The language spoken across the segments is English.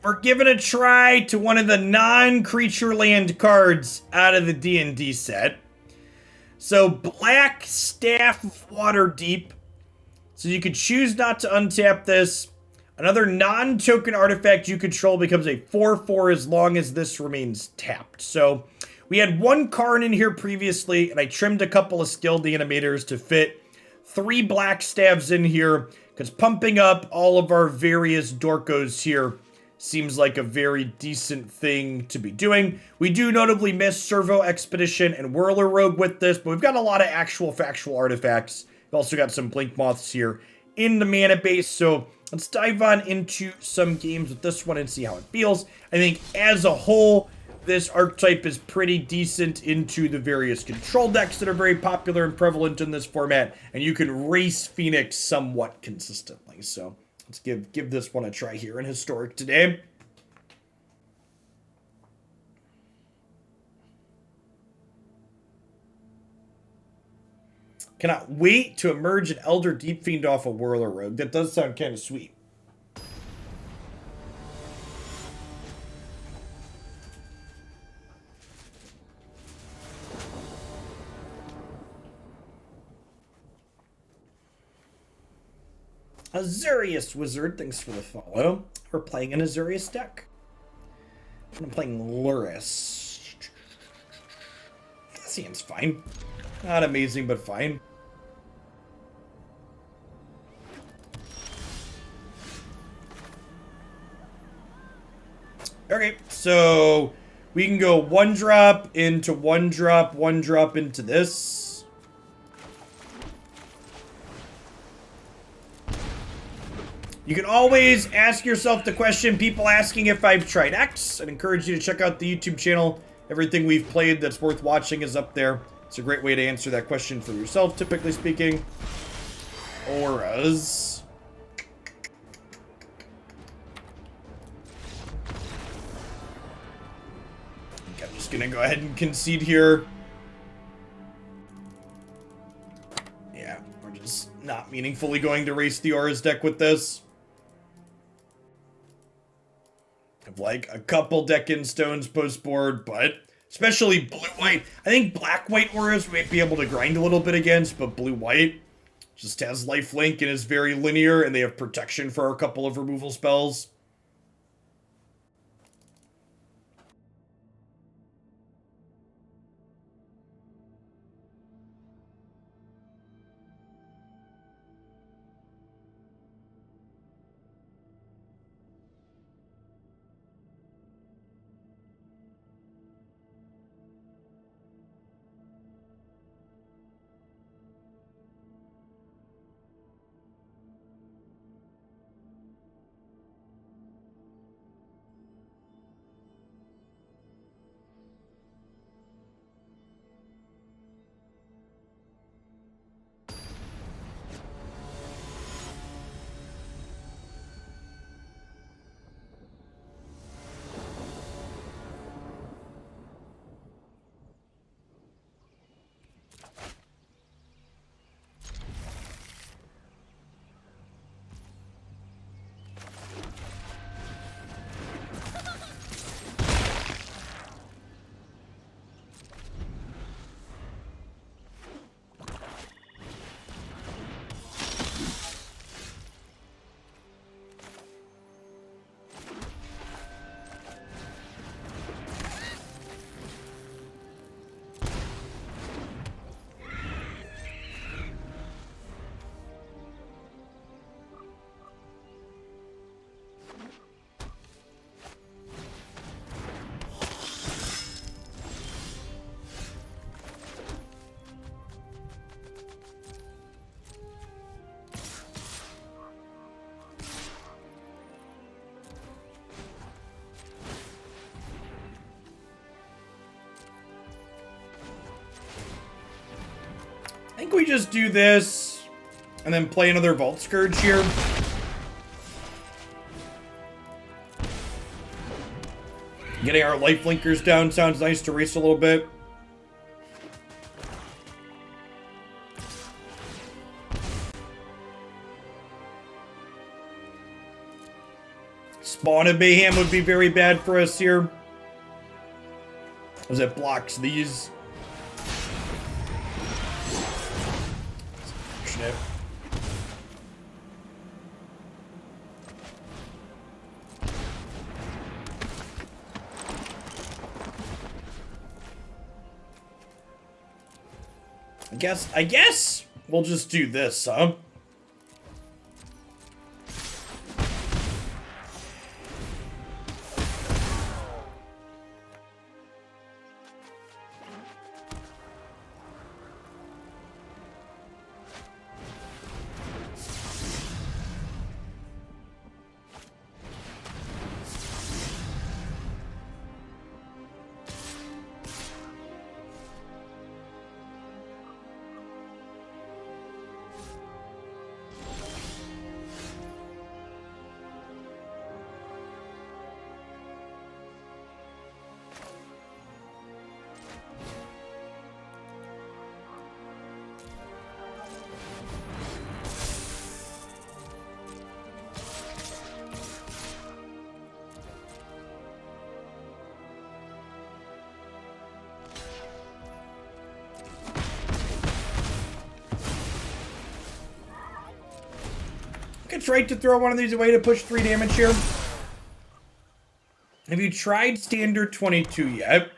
we're giving a try to one of the non-creature land cards out of the D&D set. So Blackstaff of Waterdeep. So you could choose not to untap this. Another non-token artifact you control becomes a 4/4 as long as this remains tapped. So we had one Karn in here previously, and I trimmed a couple of skilled animators to fit 3 Blackstaffs in here, because pumping up all of our various Dorkos here seems like a very decent thing to be doing. We do notably miss Servo Expedition and Whirler Rogue with this, but we've got a lot of actual factual artifacts. We've also got some Blinkmoths here in the mana base, so let's dive on into some games with this one and see how it feels. I think as a whole, this archetype is pretty decent into the various control decks that are very popular and prevalent in this format, and you can race Phoenix somewhat consistently. So let's give this one a try here in Historic today. Cannot wait to emerge an Elder Deep Fiend off a Whirler Rogue. That does sound kind of sweet. Azurius Wizard, thanks for the follow. We're playing an Azurius deck. I'm playing Luris. Seems fine. Not amazing, but fine. Okay, so we can go 1-drop into 1-drop, 1-drop into this. You can always ask yourself the question, people asking if I've tried X. I'd encourage you to check out the YouTube channel. Everything we've played that's worth watching is up there. It's a great way to answer that question for yourself, typically speaking. Auras. I'm just gonna go ahead and concede here. Yeah, we're just not meaningfully going to race the Auras deck with this. Have like a couple deck-in stones post-board, but especially blue-white. I think black-white Auras we might be able to grind a little bit against, but blue-white just has lifelink and is very linear, and they have protection for a couple of removal spells. I think we just do this and then play another Vault Skirge here. Getting our life linkers down sounds nice to race a little bit. Spawn of Mayhem would be very bad for us here. Because it blocks these. Snip. I guess we'll just do this, huh? I tried to throw one of these away to push 3 damage here. Have you tried standard 22 yet?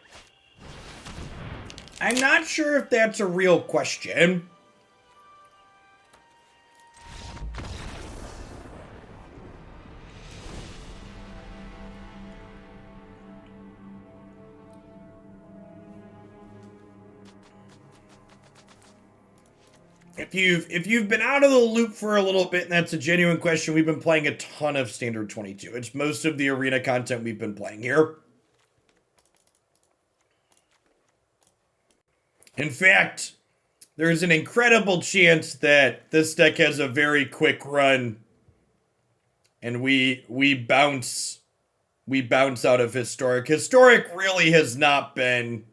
I'm not sure if that's a real question. If you've been out of the loop for a little bit, and that's a genuine question, we've been playing a ton of Standard 22. It's most of the arena content we've been playing here. In fact, there's an incredible chance that this deck has a very quick run, and we bounce out of Historic. Historic really has not been...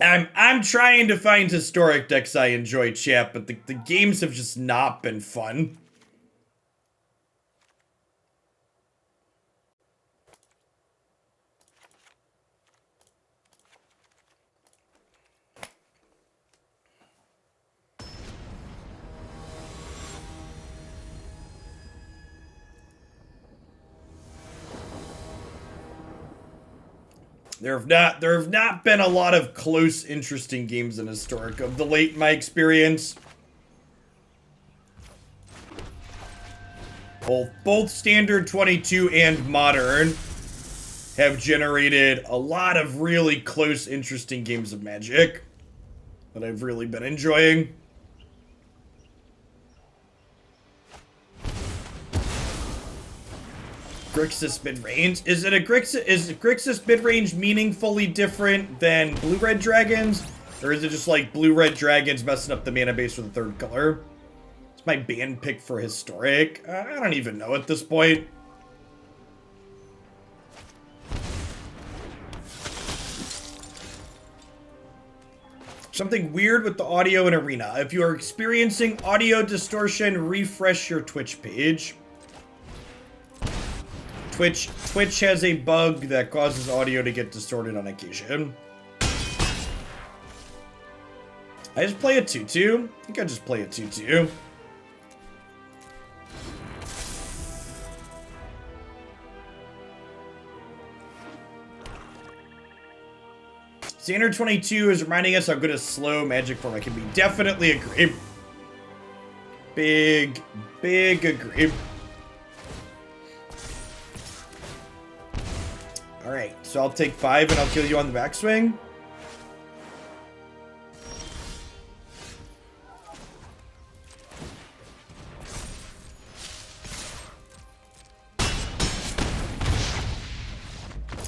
I'm trying to find Historic decks I enjoy, chat, but the games have just not been fun. There have not been a lot of close, interesting games in Historic of the late in my experience. Both Standard 22 and Modern have generated a lot of really close, interesting games of Magic that I've really been enjoying. Grixis mid-range? Is Grixis mid-range meaningfully different than blue-red dragons? Or is it just like blue-red dragons messing up the mana base for the third color? It's my band pick for Historic. I don't even know at this point. Something weird with the audio in Arena. If you are experiencing audio distortion, refresh your Twitch page. Twitch has a bug that causes audio to get distorted on occasion. I just play a 2-2. I think I just play a 2-2. Standard 22 is reminding us how good a slow Magic format can be. Definitely agree. Big agree. Alright, so I'll take 5 and I'll kill you on the backswing.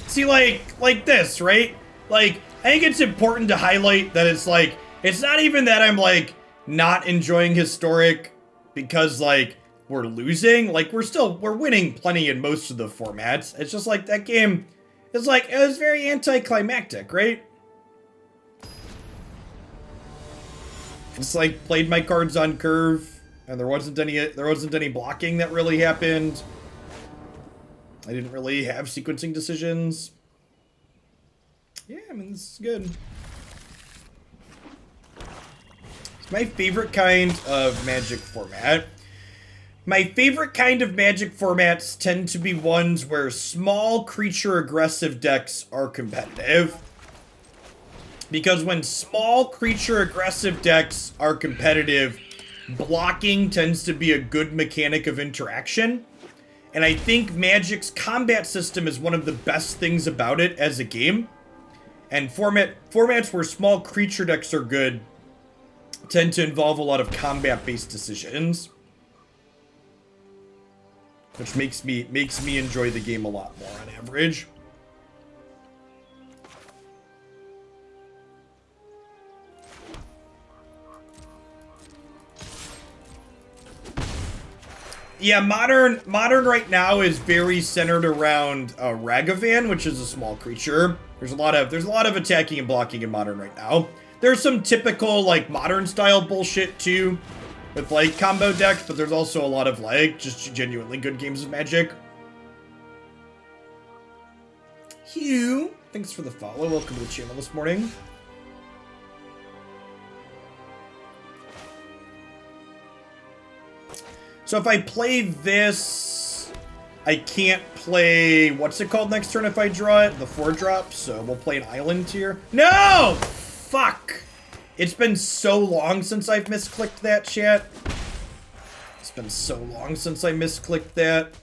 See, like this, right? Like, I think it's important to highlight that it's like, it's not even that I'm like not enjoying Historic because like we're losing. Like we're winning plenty in most of the formats. It's just like that game. It's like, it was very anticlimactic, right? It's like, played my cards on curve, and there wasn't any blocking that really happened. I didn't really have sequencing decisions. Yeah, I mean, this is good. It's my favorite kind of Magic format. My favorite kind of Magic formats tend to be ones where small creature aggressive decks are competitive. Because when small creature aggressive decks are competitive, blocking tends to be a good mechanic of interaction. And I think Magic's combat system is one of the best things about it as a game. And formats where small creature decks are good tend to involve a lot of combat-based decisions. Which makes me enjoy the game a lot more on average. Yeah, modern right now is very centered around Ragavan, which is a small creature. There's a lot of attacking and blocking in modern right now. There's some typical like modern style bullshit too, with like combo decks, but there's also a lot of like just genuinely good games of Magic. Hugh, thanks for the follow. Welcome to the channel this morning. So if I play this, I can't play, what's it called next turn if I draw it? The 4-drop, so we'll play an island here. No! Fuck! It's been so long since I've misclicked that, chat. It's been so long since I misclicked that.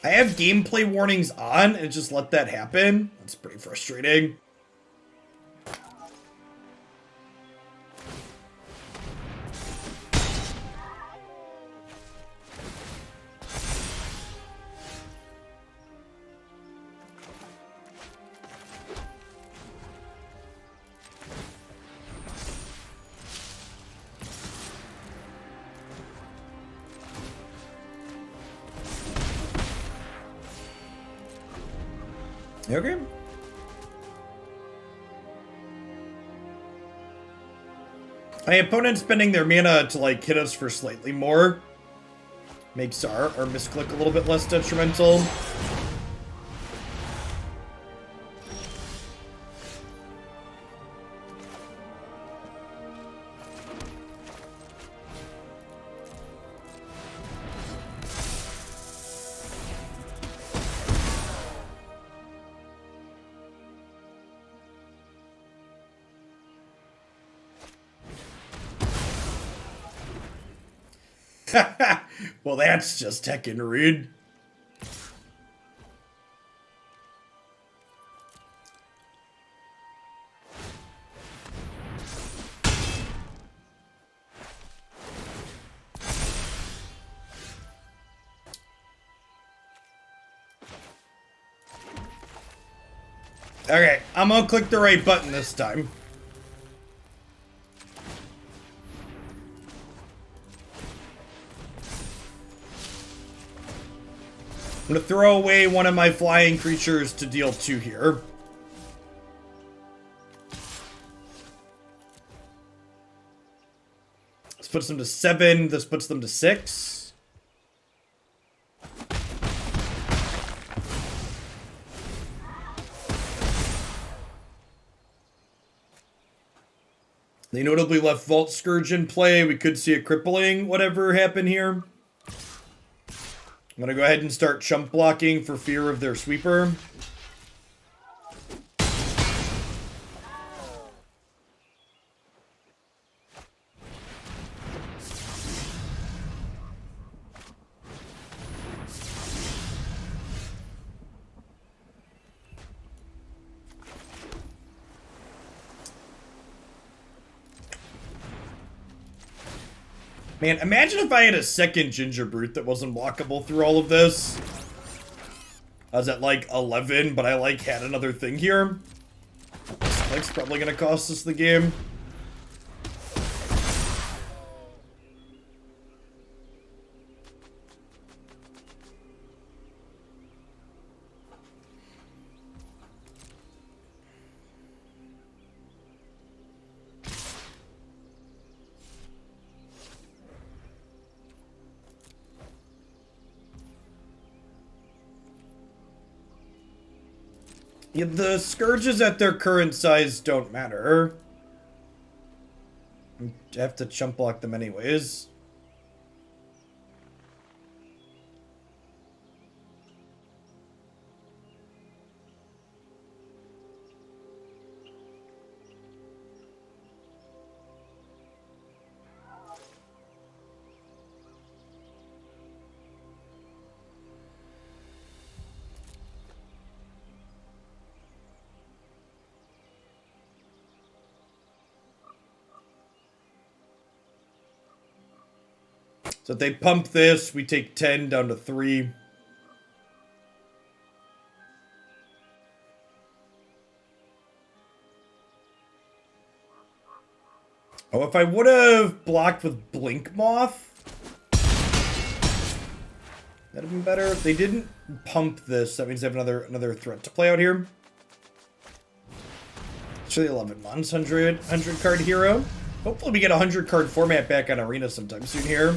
I have gameplay warnings on and just let that happen. That's pretty frustrating. Okay. My opponent spending their mana to like hit us for slightly more makes our misclick a little bit less detrimental. Well, that's just heckin' rude. Okay, I'm gonna click the right button this time. I'm gonna throw away one of my flying creatures to deal 2 here. This puts them to 7, this puts them to 6. They notably left Vault Skirge in play. We could see a crippling whatever happened here. I'm gonna go ahead and start chump blocking for fear of their sweeper. Man, imagine if I had a second Gingerbrute that wasn't walkable through all of this. I was at like 11, but I like had another thing here. That's probably gonna cost us the game. Yeah, the Scourges at their current size don't matter. I have to chump block them anyways. So if they pump this, we take 10 down to 3. Oh, if I would have blocked with Blinkmoth, that'd have been better. If they didn't pump this, that means they have another threat to play out here. It's really 11 months, 100 card hero. Hopefully we get a 100 card format back on Arena sometime soon here.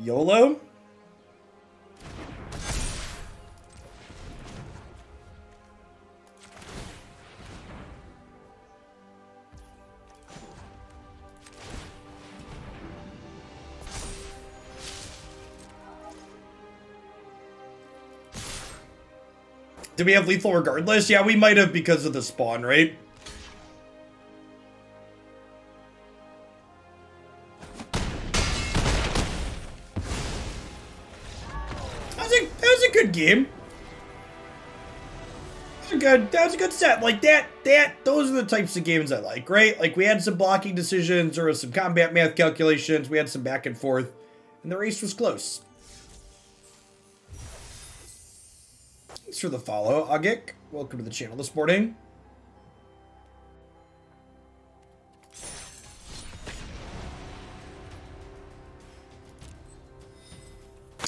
YOLO? Did we have lethal regardless? Yeah, we might have because of the spawn, right? That was a good game. That was a good set. Like those are the types of games I like, right? Like we had some blocking decisions, there was some combat math calculations, we had some back and forth, and the race was close. Thanks for the follow, Agik. Welcome to the channel this morning.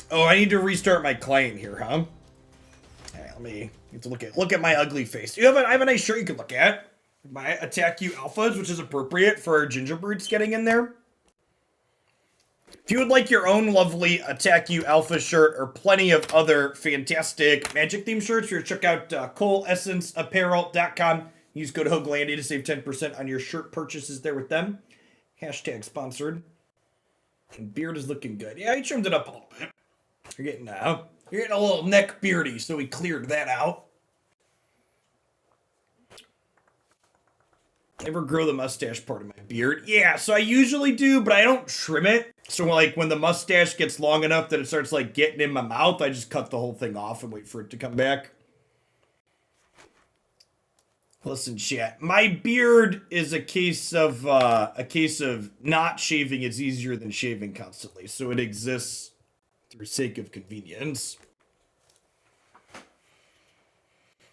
Oh, I need to restart my client here, huh? Okay, let me get to look at my ugly face. I have a nice shirt you can look at. My Attack You Alphas, which is appropriate for our Gingerbrutes getting in there. If you would like your own lovely Attack You Alpha shirt or plenty of other fantastic Magic themed shirts, you're check out ColeEssenceApparel.com. Use code HOGLANDY to save 10% on your shirt purchases there with them. Hashtag sponsored. And beard is looking good. Yeah, I trimmed it up a little bit. You're getting a little neck beardy, so we cleared that out. Never grow the mustache part of my beard. Yeah, so I usually do, but I don't trim it. So like when the mustache gets long enough that it starts like getting in my mouth, I just cut the whole thing off and wait for it to come back. Listen, chat. My beard is a case of not shaving is easier than shaving constantly. So it exists for sake of convenience.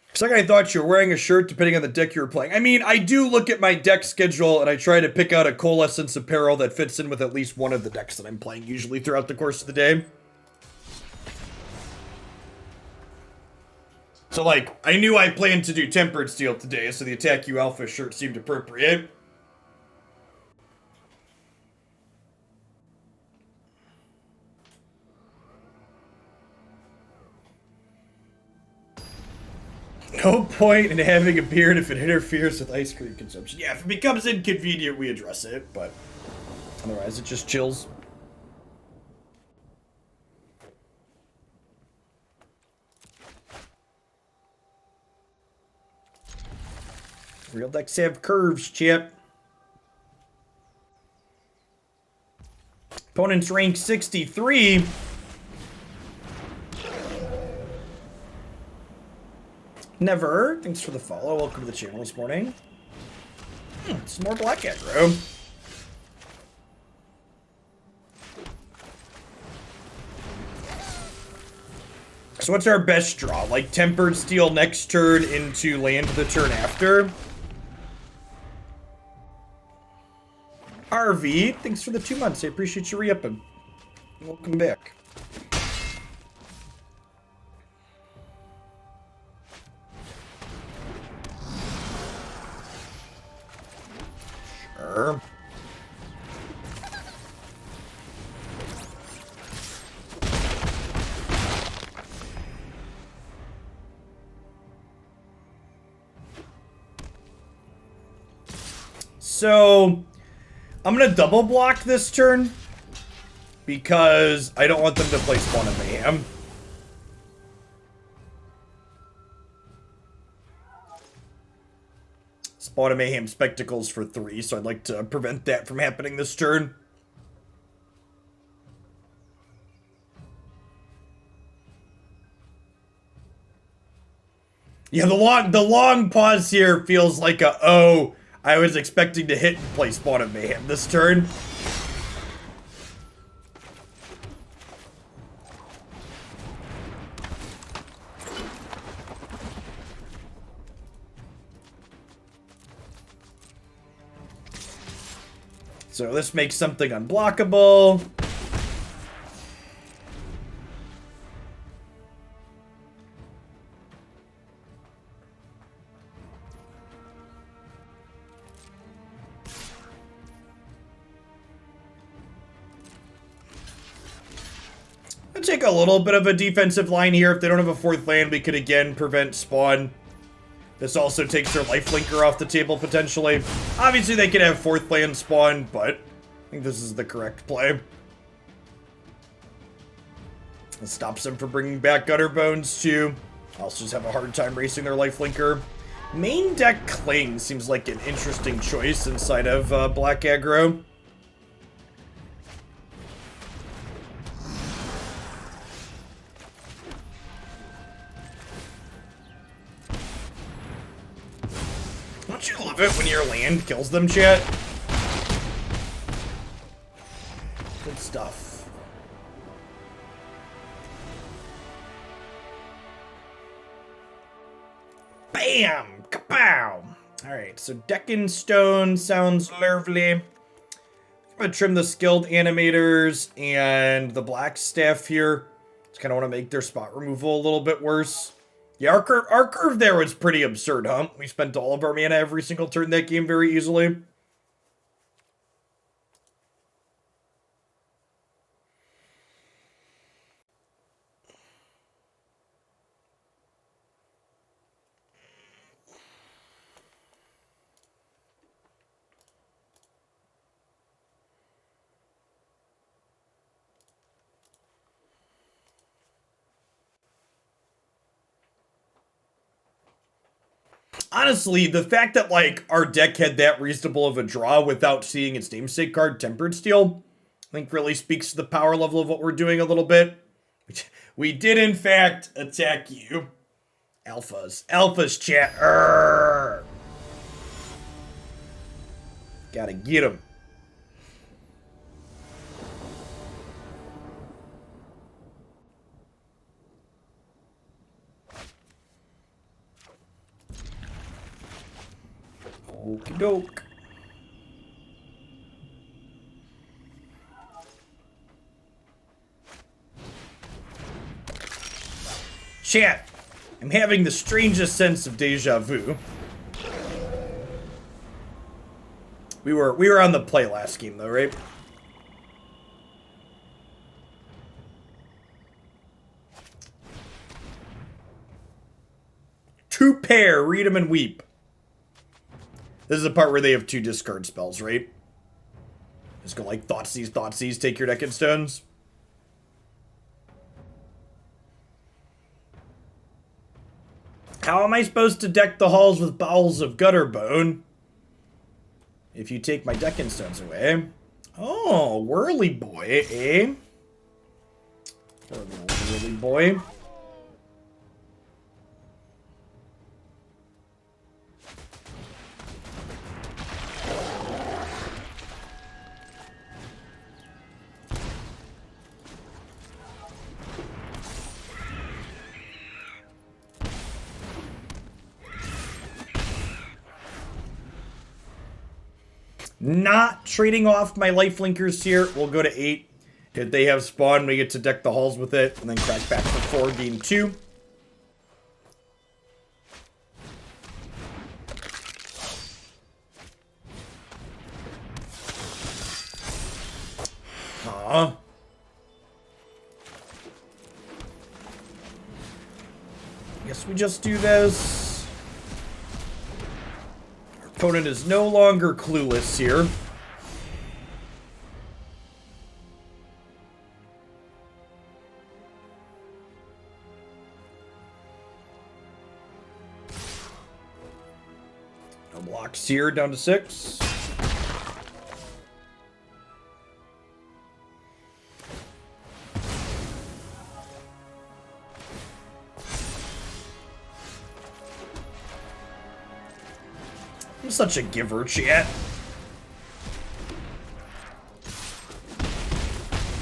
It's like I thought you were wearing a shirt depending on the deck you were playing. I mean, I do look at my deck schedule and I try to pick out a Coalescence apparel that fits in with at least one of the decks that I'm playing usually throughout the course of the day. So like, I knew I planned to do Tempered Steel today, so the Attack You Alpha shirt seemed appropriate. No point in having a beard if it interferes with ice cream consumption. Yeah, if it becomes inconvenient, we address it, but otherwise it just chills. Real decks have curves, Chip. Opponent's rank 63. Never. Thanks for the follow. Welcome to the channel this morning. Some more black aggro. So what's our best draw? Like Tempered Steel next turn into land the turn after? RV, thanks for the 2 months. I appreciate you re-upping. Welcome back. Sure. So I'm going to double block this turn because I don't want them to play Spawn of Mayhem. Spawn of Mayhem Spectacles for 3, so I'd like to prevent that from happening this turn. Yeah, the long pause here feels like a, oh, I was expecting to hit and play Spawn of Mayhem this turn. So this makes something unblockable. I'll take a little bit of a defensive line here. If they don't have a 4th land, we could again prevent spawn. This also takes their lifelinker off the table, potentially. Obviously, they could have 4th land spawn, but I think this is the correct play. It stops them from bringing back Gutter Bones, too. Also just have a hard time racing their lifelinker. Main deck Cling seems like an interesting choice inside of Black Aggro. Don't you love it when your land kills them, chat? Good stuff. Bam! Kapow! Alright, so Deccan Stone sounds lovely. I'm gonna trim the Skilled Animators and the Blackstaff here. Just kind of want to make their spot removal a little bit worse. Yeah, our curve there was pretty absurd, huh? We spent all of our mana every single turn that game very easily. Honestly, the fact that, like, our deck had that reasonable of a draw without seeing its namesake card, Tempered Steel, I think really speaks to the power level of what we're doing a little bit. We did, in fact, attack you. Alphas. Alphas, chat. Urgh. Gotta get them. Okie doke. Chat, I'm having the strangest sense of deja vu. We were on the play last game though, right? Two pair, read 'em and weep. This is the part where they have 2 discard spells, right? Just go like Thoughtseize, take your Deccan Stones. How am I supposed to deck the halls with Bowels of Gutterbone if you take my Deccan Stones away? Oh, Whirly Boy, eh? Poor little Whirly Boy. Not trading off my lifelinkers here. We'll go to 8. If they have spawn, we get to deck the halls with it, and then crack back for 4, gain 2. Huh. Guess we just do this. opponent is no longer clueless here. No blocks here, down to 6. I'm such a giver, chat. I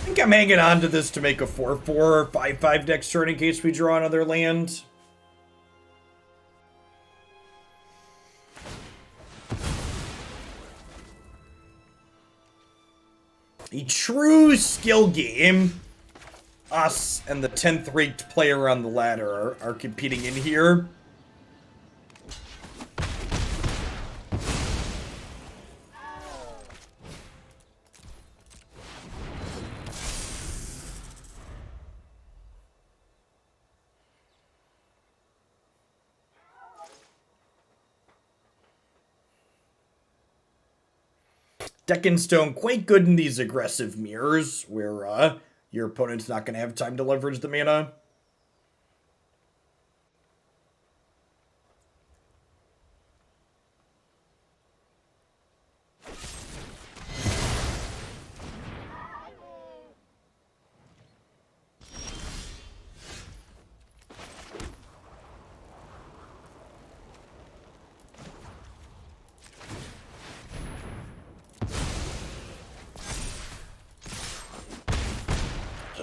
think I'm hanging on to this to make a 4/4 or 5/5 next turn in case we draw another land. A true skill game. Us and the 10th ranked player on the ladder are competing in here. Deck and Stone quite good in these aggressive mirrors, where your opponent's not going to have time to leverage the mana.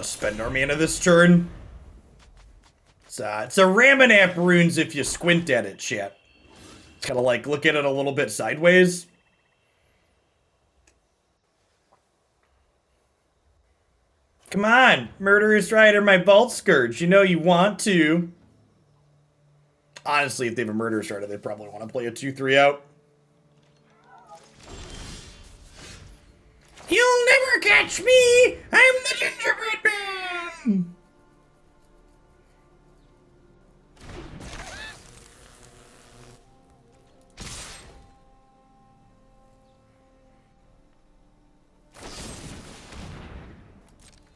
Spend our mana this turn. It's a Ramanap runes if you squint at it, chat. It's gotta like look at it a little bit sideways. Come on, Murderous Rider, my Vault Skirge. You know you want to. Honestly, if they have a Murderous Rider, they probably want to play a 2/3 out. You'll never catch me! I'm the Gingerbrute Man!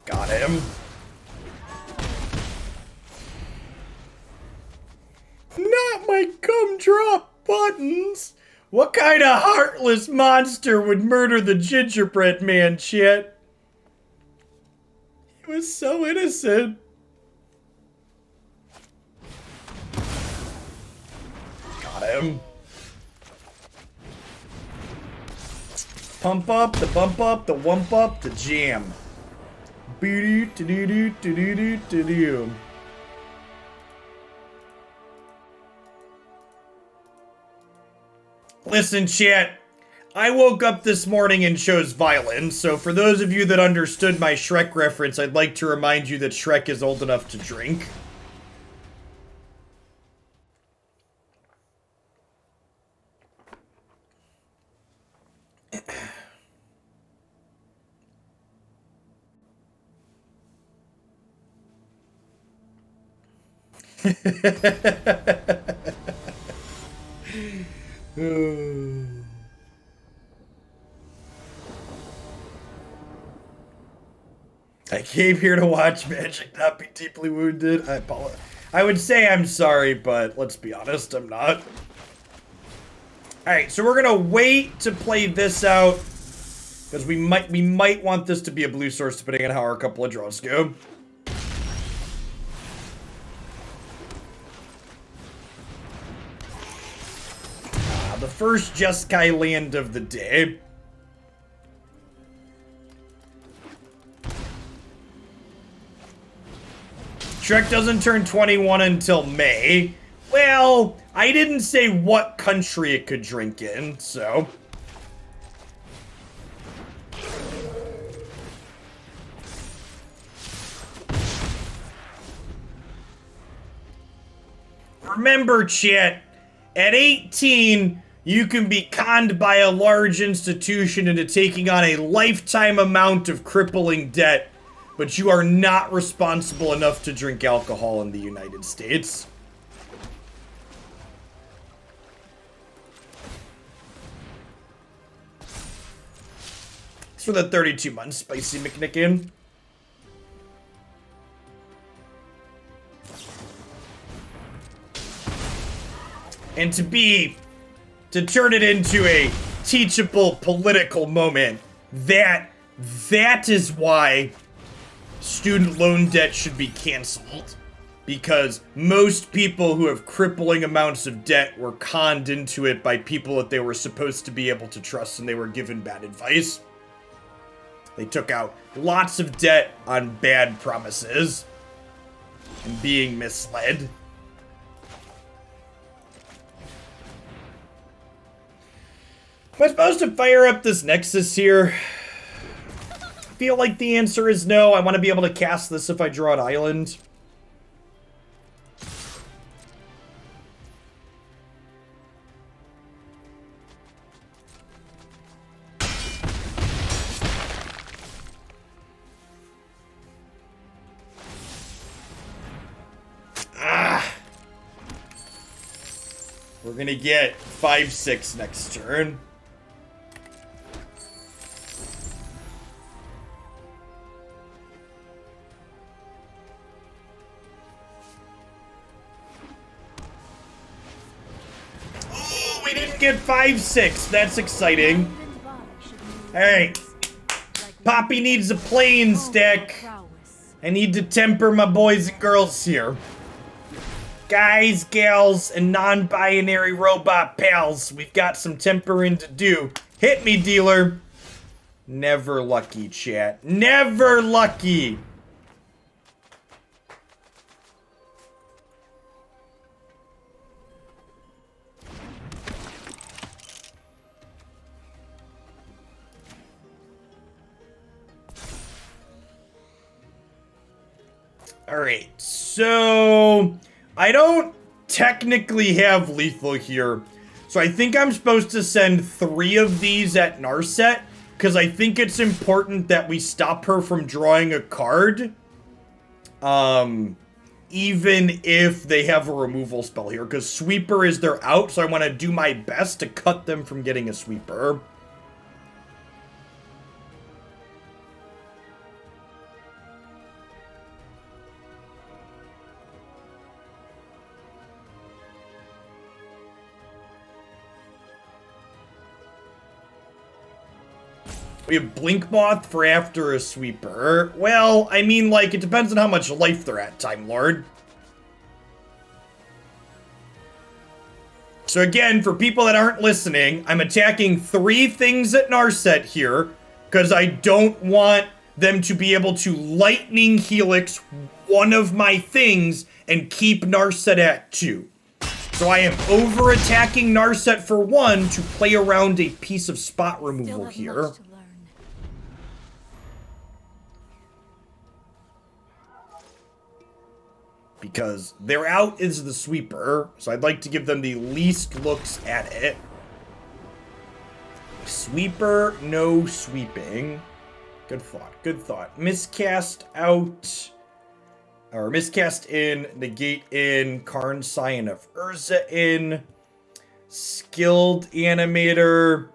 Got him. Not my gumdrop buttons! What kind of heartless monster would murder the Gingerbread Man, shit? He was so innocent. Got him. Pump up, the bump up, the wump up, the jam. Boo-doo-doo-doo-doo-doo-doo-doo. Listen, chat, I woke up this morning and chose violence, so for those of you that understood my Shrek reference, I'd like to remind you that Shrek is old enough to drink. I came here to watch magic, not be deeply wounded. I apologize. I would say I'm sorry, but let's be honest, I'm not. Alright, so we're gonna wait to play this out, because we might want this to be a blue source depending on how our couple of draws go. The first Jeskai land of the day. Shrek doesn't turn 21 until May. Well, I didn't say what country it could drink in, so. Remember, chat, at 18, you can be conned by a large institution into taking on a lifetime amount of crippling debt, but you are not responsible enough to drink alcohol in the United States. for the 32 months, Spicy McNicken. And to turn it into a teachable political moment, that is why student loan debt should be canceled. Because most people who have crippling amounts of debt were conned into it by people that they were supposed to be able to trust, and they were given bad advice. They took out lots of debt on bad promises and being misled. Am I supposed to fire up this Nexus here? I feel like the answer is no. I want to be able to cast this if I draw an island. We're gonna get 5/6 next turn. Oh, we didn't get 5/6. That's exciting. Alright. Poppy needs a plains deck. I need to temper my boys and girls here. Guys, gals, and non-binary robot pals, we've got some tempering to do. Hit me, dealer. Never lucky, chat. Never lucky. Alright, so I don't technically have lethal here. So I think I'm supposed to send 3 of these at Narset, because I think it's important that we stop her from drawing a card. Even if they have a removal spell here, because Sweeper is their out, so I want to do my best to cut them from getting a Sweeper. We have Blinkmoth for after a Sweeper. Well, I mean, like, it depends on how much life they're at, Time Lord. So again, for people that aren't listening, I'm attacking 3 things at Narset here, because I don't want them to be able to Lightning Helix one of my things and keep Narset at 2. So I am over-attacking Narset for 1 to play around a piece of spot removal here. Because their out is the Sweeper, so I'd like to give them the least looks at it. Sweeper, no sweeping. Good thought, good thought. Miscast out. Or Miscast in, Negate in, Karn, Scion of Urza in. Skilled Animator.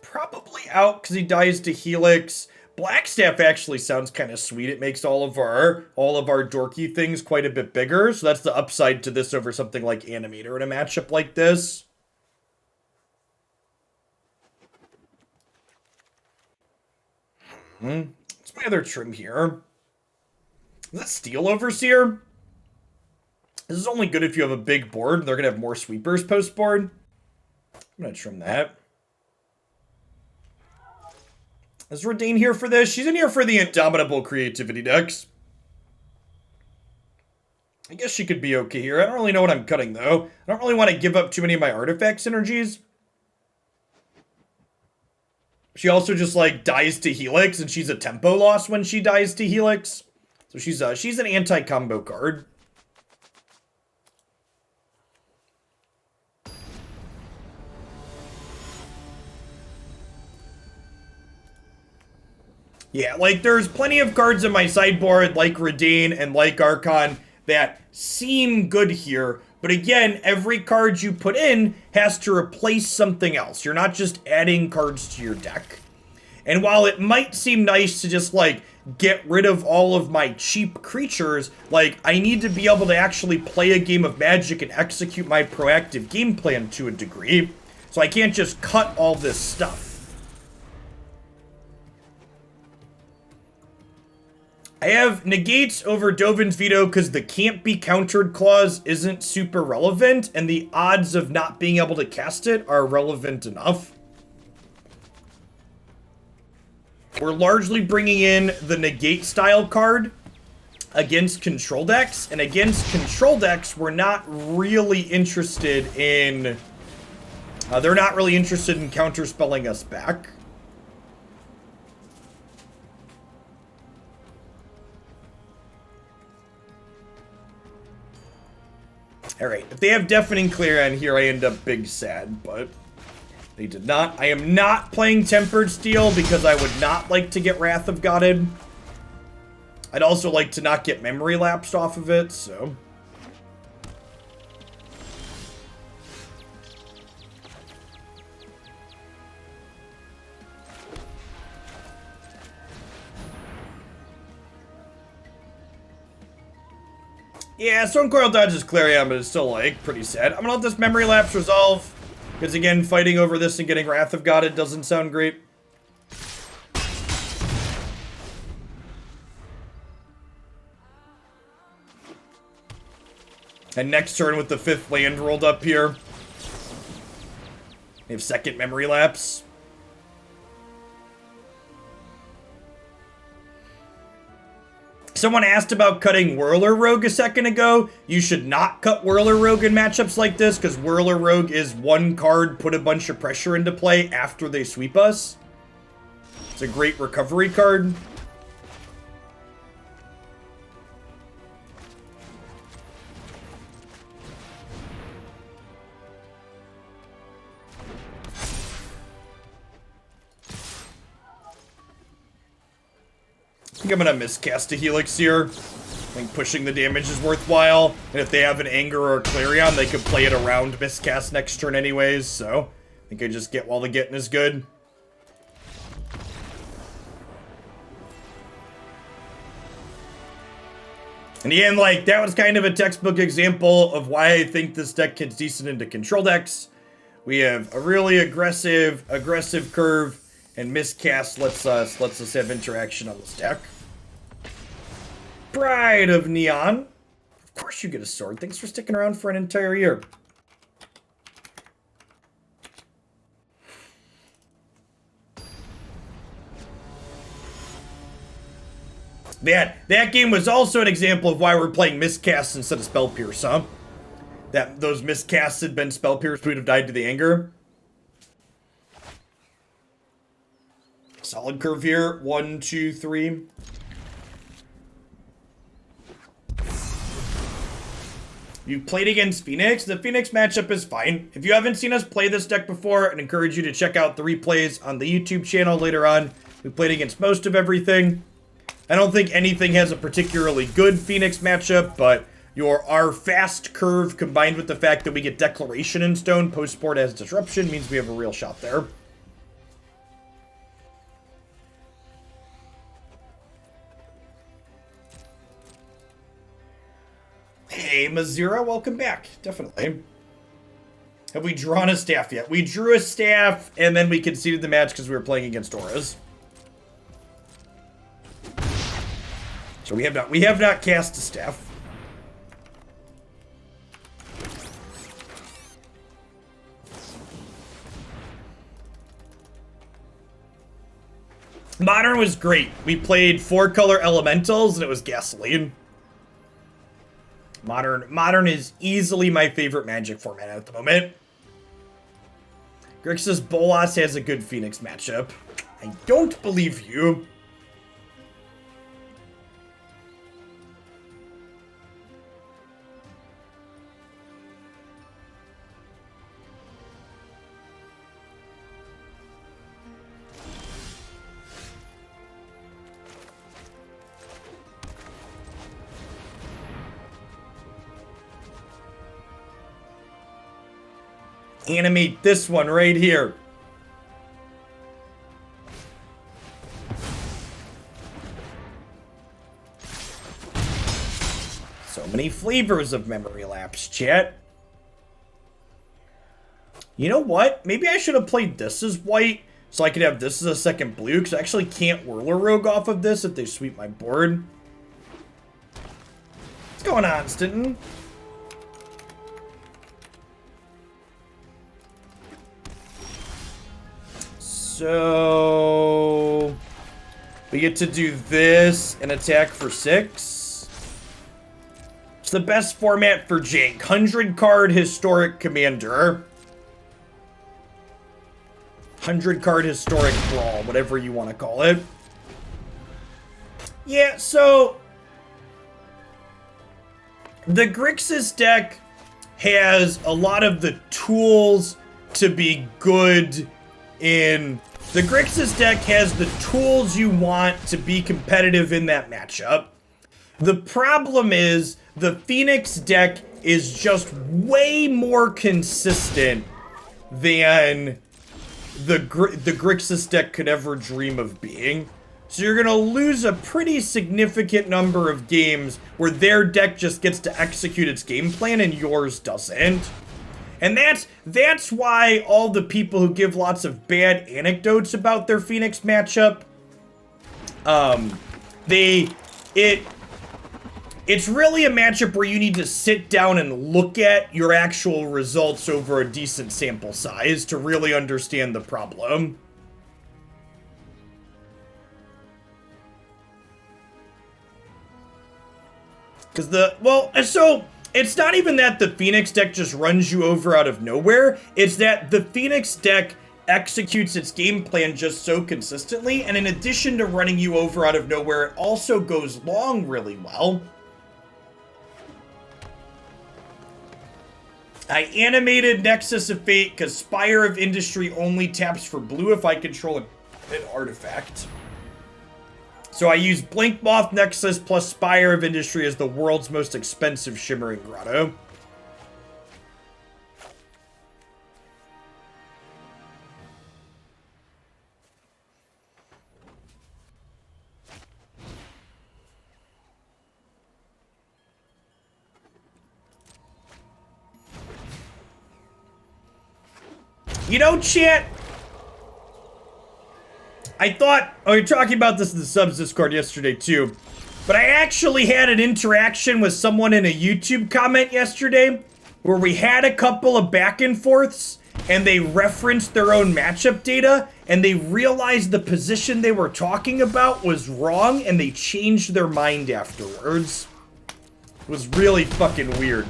Probably out because he dies to Helix. Blackstaff actually sounds kind of sweet. It makes all of our dorky things quite a bit bigger. So that's the upside to this over something like Animator in a matchup like this. What's my other trim here? Is that Steel Overseer? This is only good if you have a big board and they're going to have more Sweepers post-board. I'm going to trim that. Is Reidane here for this? She's in here for the Indomitable Creativity decks. I guess she could be okay here. I don't really know what I'm cutting, though. I don't really want to give up too many of my artifact synergies. She also just, like, dies to Helix, and she's a tempo loss when she dies to Helix. So she's an anti-combo card. Yeah, like, there's plenty of cards in my sideboard, like Reidane and like Archon, that seem good here. But again, every card you put in has to replace something else. You're not just adding cards to your deck. And while it might seem nice to just, like, get rid of all of my cheap creatures, like, I need to be able to actually play a game of Magic and execute my proactive game plan to a degree. So I can't just cut all this stuff. I have negates over Dovin's veto because the can't be countered clause isn't super relevant, and the odds of not being able to cast it are relevant enough. We're largely bringing in the negate style card against control decks, and against control decks, we're not really interested in... they're not really interested in counterspelling us back. Alright, if they have Deafening Clear on here, I end up big sad, but they did not. I am not playing Tempered Steel because I would not like to get Wrath of Godded. I'd also like to not get Memory Lapsed off of it, so... Yeah, Stonecoil dodges Clarion, but it's still, like, pretty sad. I'm gonna let this Memory Lapse resolve. Because, again, fighting over this and getting Wrath of God, it doesn't sound great. And next turn with the 5th land rolled up here. We have 2nd Memory Lapse. Someone asked about cutting Whirler Rogue a second ago. You should not cut Whirler Rogue in matchups like this, because Whirler Rogue is one card, put a bunch of pressure into play after they sweep us. It's a great recovery card. I think I'm gonna miscast a Helix here. I think pushing the damage is worthwhile. And if they have an Anger or a Clarion, they could play it around miscast next turn anyways, so I think I just get while the getting is good. And again, like, that was kind of a textbook example of why I think this deck gets decent into control decks. We have a really aggressive curve, and miscast lets us have interaction on this deck. Bride of Neon. Of course you get a sword. Thanks for sticking around for an entire year. That game was also an example of why we're playing miscasts instead of Spell Pierce, huh? Those miscasts had been Spell Pierce, we would have died to the Anger. Solid curve here. 1, 2, 3. You've played against Phoenix. The Phoenix matchup is fine. If you haven't seen us play this deck before, I'd encourage you to check out the replays on the YouTube channel later on. We played against most of everything. I don't think anything has a particularly good Phoenix matchup, but our fast curve combined with the fact that we get Declaration in Stone post-board as Disruption means we have a real shot there. Hey, Mazira, welcome back. Definitely. Have we drawn a staff yet? We drew a staff, and then we conceded the match because we were playing against auras. So we have not cast a staff. Modern was great. We played 4-color elementals, and it was gasoline. Modern is easily my favorite Magic format at the moment. Grixis Bolas has a good Phoenix matchup. I don't believe you. Animate this one right here. many flavors of memory lapse, chat. You know what? Maybe I should have played this as white so I could have this as a second blue, because I actually can't Whirler Rogue off of this if they sweep my board. What's going on, Stinton? So we get to do this and attack for 6. It's the best format for Jank. 100 card historic commander. 100 card historic brawl, whatever you want to call it. Yeah, so the Grixis deck has a lot of the tools to be good in... The Grixis deck has the tools you want to be competitive in that matchup. The problem is the Phoenix deck is just way more consistent than the Grixis deck could ever dream of being. So you're going to lose a pretty significant number of games where their deck just gets to execute its game plan and yours doesn't. And that's why all the people who give lots of bad anecdotes about their Phoenix matchup, it's really a matchup where you need to sit down and look at your actual results over a decent sample size to really understand the problem. So it's not even that the Phoenix deck just runs you over out of nowhere. It's that the Phoenix deck executes its game plan just so consistently, and in addition to running you over out of nowhere, it also goes long really well. I animated Nexus of Fate because Spire of Industry only taps for blue if I control an artifact. So I use Blinkmoth Nexus plus Spire of Industry as the world's most expensive Shimmering Grotto. You know, chat, I thought, we were talking about this in the subs Discord yesterday too, but I actually had an interaction with someone in a YouTube comment yesterday where we had a couple of back and forths and they referenced their own matchup data and they realized the position they were talking about was wrong and they changed their mind afterwards. It was really fucking weird.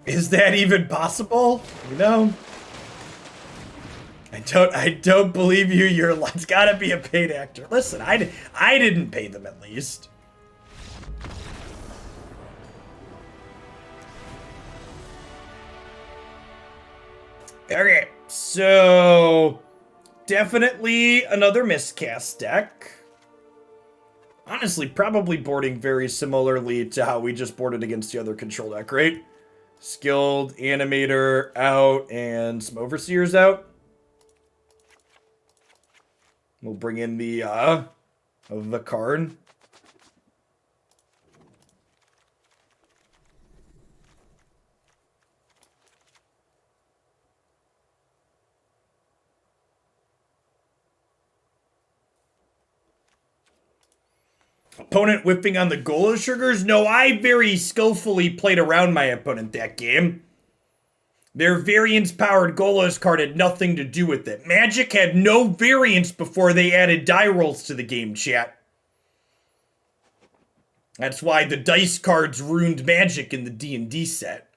Is that even possible? You know? I don't believe you. It's gotta be a paid actor. Listen, I didn't pay them at least. Okay, so definitely another Miscast deck. Honestly, probably boarding very similarly to how we just boarded against the other control deck, right? Skilled Animator out and some Overseers out. We'll bring in the Karn. Opponent whipping on the Golo Sugars? No, I very skillfully played around my opponent that game. Their variance-powered Golos card had nothing to do with it. Magic had no variance before they added die rolls to the game, chat. That's why the dice cards ruined Magic in the D&D set.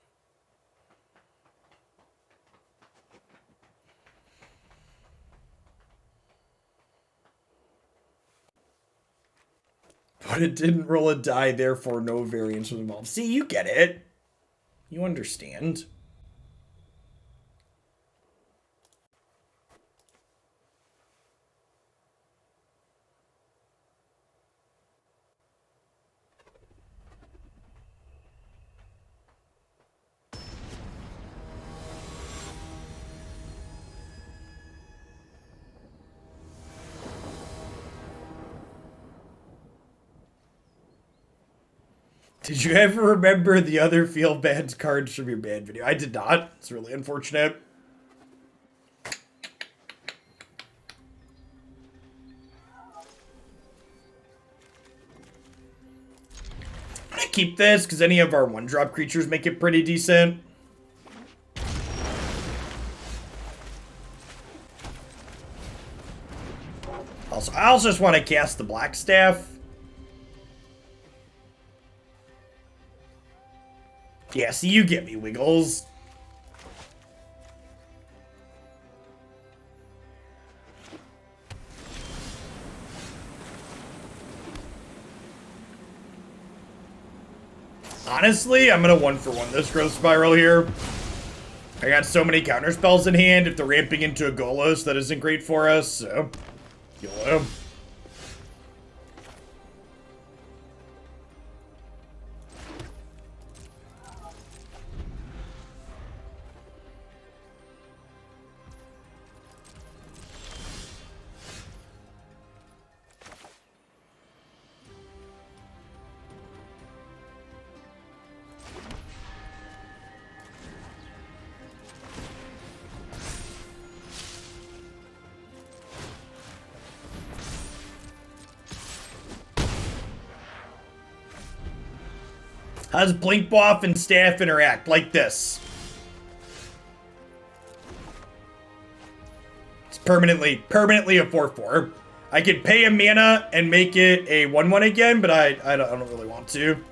But it didn't roll a die, therefore no variance was involved. See, you get it. You understand. Did you ever remember the other Feel Bad cards from your band video? I did not. It's really unfortunate. I'm gonna keep this because any of our one-drop creatures make it pretty decent. Also, I also just want to cast the Blackstaff. Yeah, see, you get me, Wiggles. Honestly, I'm gonna 1-for-1 this growth spiral here. I got so many counter spells in hand. If they're ramping into a Golos, that isn't great for us, so YOLO. How does Blinkmoth and Staff interact? Like this. It's permanently a 4/4. I could pay a mana and make it a 1/1 again, but I don't really want to.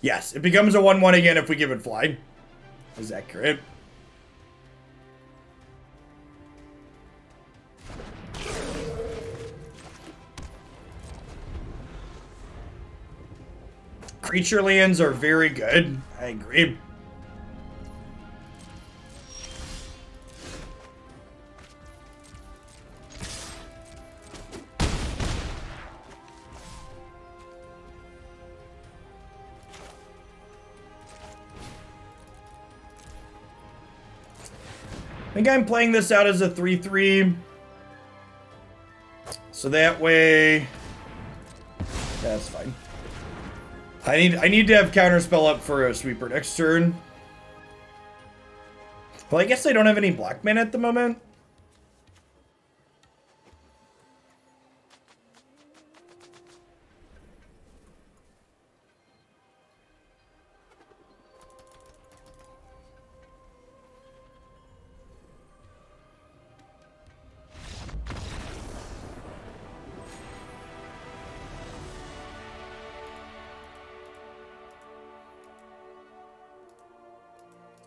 Yes, it becomes a 1/1 again if we give it fly. Is accurate. Creature lands are very good. I agree. I think I'm playing this out as a 3/3. So that way... That's fine. I need to have Counterspell up for a Sweeper next turn. Well, I guess I don't have any black mana at the moment.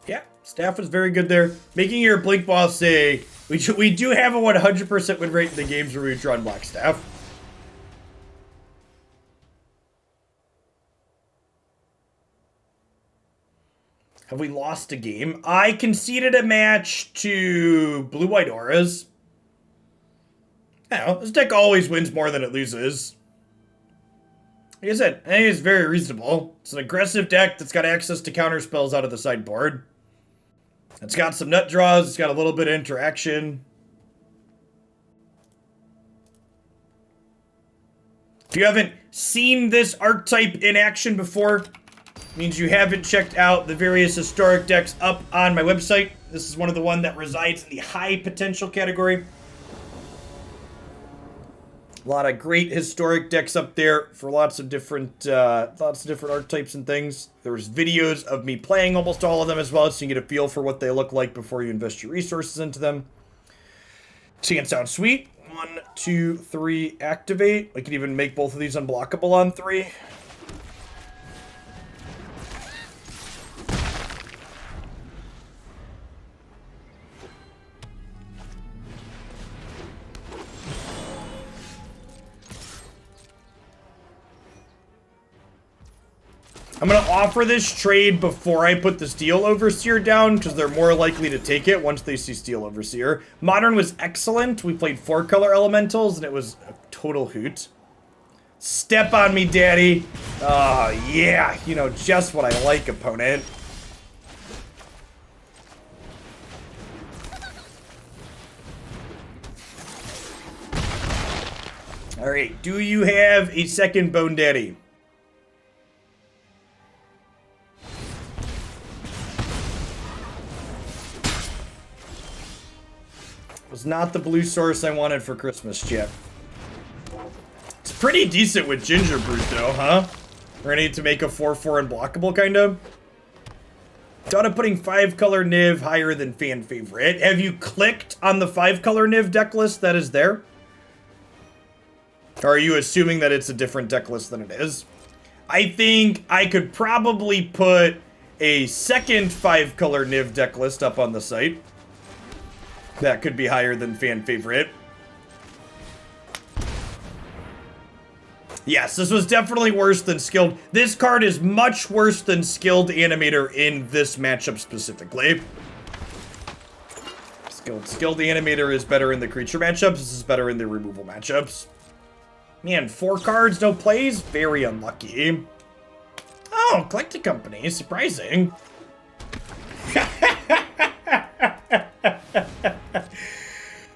Yeah, Staff was very good there. Making your Blinkmoth say, we do have a 100% win rate in the games where we draw on Blackstaff. Have we lost a game? I conceded a match to Blue-White Auras. I don't know, this deck always wins more than it loses. Like I said, I think it's very reasonable. It's an aggressive deck that's got access to counter spells out of the sideboard. It's got some nut draws, it's got a little bit of interaction. If you haven't seen this archetype in action before, it means you haven't checked out the various historic decks up on my website. This is one of the one that resides in the high potential category. A lot of great historic decks up there for lots of different archetypes and things. There's videos of me playing almost all of them as well, so you can get a feel for what they look like before you invest your resources into them. Seeing sound sweet. 1, 2, 3, activate. I can even make both of these unblockable on 3. I'm going to offer this trade before I put the Steel Overseer down, because they're more likely to take it once they see Steel Overseer. Modern was excellent. We played 4-color elementals, and it was a total hoot. Step on me, daddy. Oh, yeah. You know, just what I like, opponent. Alright, do you have a second Bone Daddy? Was not the blue source I wanted for Christmas, Chip. It's pretty decent with Gingerbrute, though, huh? We're gonna need to make a 4/4 unblockable, kind of. Thought of putting 5-color Niv higher than fan favorite. Have you clicked on the 5-color Niv deck list that is there? Or are you assuming that it's a different deck list than it is? I think I could probably put a second 5-color Niv deck list up on the site. That could be higher than fan favorite. Yes, this was definitely worse than Skilled. This card is much worse than Skilled Animator in this matchup specifically. Skilled Animator is better in the creature matchups. This is better in the removal matchups. Man, 4 cards, no plays? Very unlucky. Oh, Collecting Company. Surprising.